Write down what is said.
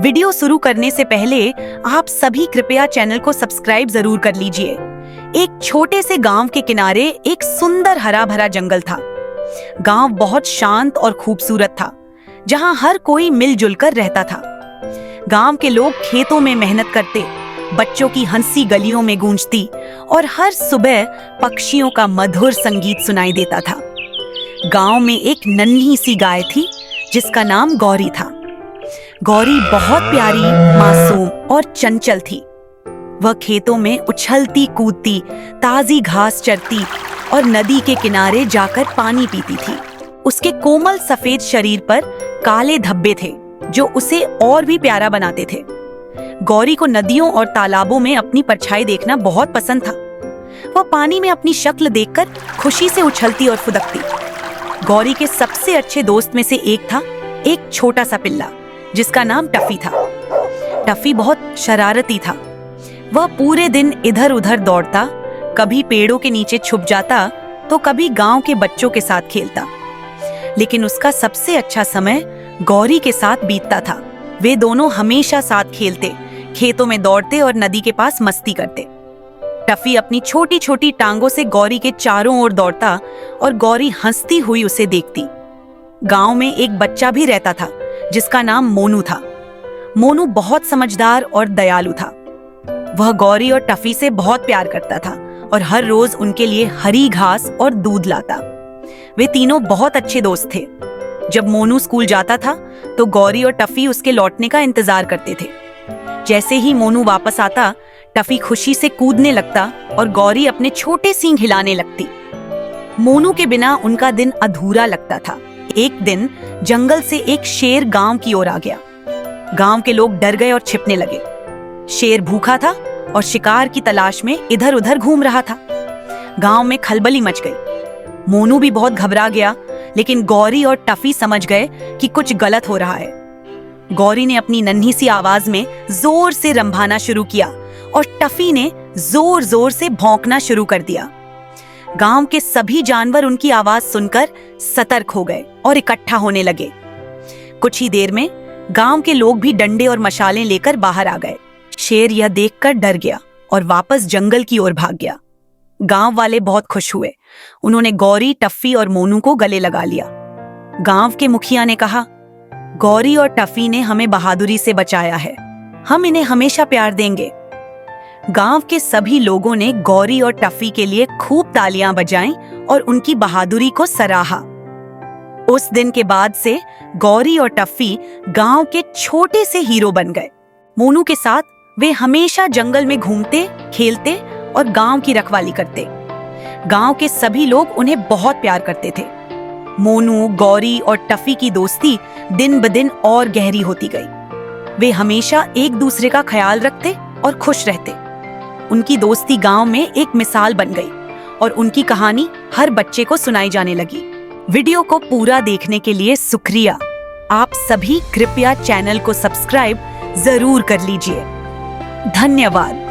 Video शुरू करने से पहले आप सभी कृपया चैनल को सब्सक्राइब जरूर कर लीजिए। एक छोटे से गांव के किनारे एक सुंदर हरा भरा जंगल था। गांव बहुत शांत और खूबसूरत था, जहां हर कोई मिलजुल कर रहता था। गांव के लोग खेतों में मेहनत करते, बच्चों की हंसी गलियों में गूंजती और हर सुबह पक्षियों का मधुर संगीत सुनाई देता था। गांव में एक नन्ही सी गाय थी जिसका नाम गौरी था। गौरी बहुत प्यारी, मासूम और चंचल थी। वह खेतों में उछलती कूदती, ताजी घास चरती और नदी के किनारे जाकर पानी पीती थी। उसके कोमल सफेद शरीर पर काले धब्बे थे जो उसे और भी प्यारा बनाते थे। गौरी को नदियों और तालाबों में अपनी परछाई देखना बहुत पसंद था। वह पानी में अपनी शक्ल देखकर खुशी से उछलती और फुदकती। गौरी के सबसे अच्छे दोस्त में से एक था एक छोटा सा पिल्ला जिसका नाम टफी था। टफी बहुत शरारती था। वह पूरे दिन इधर उधर दौड़ता, कभी पेड़ों के नीचे छुप जाता तो कभी गांव के बच्चों के साथ खेलता। लेकिन उसका सबसे अच्छा समय गौरी के साथ बीतता था। वे दोनों हमेशा साथ खेलते, खेतों में दौड़ते और नदी के पास मस्ती करते। टफी अपनी छोटी छोटी टांगों से गौरी के चारों ओर दौड़ता और गौरी हंसती हुई उसे देखती। गांव में एक बच्चा भी रहता था जिसका नाम मोनू था। मोनू बहुत समझदार और दयालु था। वह गौरी और टफी से बहुत प्यार करता था और हर रोज उनके लिए हरी घास और दूध लाता। वे तीनों बहुत अच्छे दोस्त थे। जब मोनू स्कूल जाता था तो गौरी और टफी उसके लौटने का इंतजार करते थे। जैसे ही मोनू वापस आता, टफी खुशी से कूदने लगता और गौरी अपने छोटे सींग हिलाने लगती। मोनू के बिना उनका दिन अधूरा लगता था। एक दिन जंगल से एक शेर गांव की ओर आ गया। गांव के लोग डर गए और छिपने लगे। शेर भूखा था और शिकार की तलाश में इधर उधर घूम रहा था। गांव में खलबली मच गई। मोनू भी बहुत घबरा गया, लेकिन गौरी और टफी समझ गए कि कुछ गलत हो रहा है। गौरी ने अपनी नन्ही सी आवाज में जोर से रंभाना शुरू किया और टफी ने जोर जोर से भौंकना शुरू कर दिया। गांव के सभी जानवर उनकी आवाज सुनकर सतर्क हो गए और इकट्ठा होने लगे। कुछ ही देर में गांव के लोग भी डंडे और मशालें लेकर बाहर आ गए। शेर यह देखकर डर गया और वापस जंगल की ओर भाग गया। गांव वाले बहुत खुश हुए। उन्होंने गौरी, टफी और मोनू को गले लगा लिया। गांव के मुखिया ने कहा, गौरी और टफी ने हमें बहादुरी से बचाया है, हम इन्हें हमेशा प्यार देंगे। गांव के सभी लोगों ने गौरी और टफी के लिए खूब तालियां बजाईं और उनकी बहादुरी को सराहा। उस दिन के बाद से गौरी और टफी गांव के छोटे से हीरो बन गए। मोनू के साथ वे हमेशा जंगल में घूमते, खेलते और गांव की रखवाली करते। गांव के सभी लोग उन्हें बहुत प्यार करते थे। मोनू, गौरी और टफी की दोस्ती दिन ब दिन और गहरी होती गई। वे हमेशा एक दूसरे का ख्याल रखते और खुश रहते। उनकी दोस्ती गांव में एक मिसाल बन गई और उनकी कहानी हर बच्चे को सुनाई जाने लगी। वीडियो को पूरा देखने के लिए शुक्रिया। आप सभी कृपया चैनल को सब्सक्राइब जरूर कर लीजिए। धन्यवाद।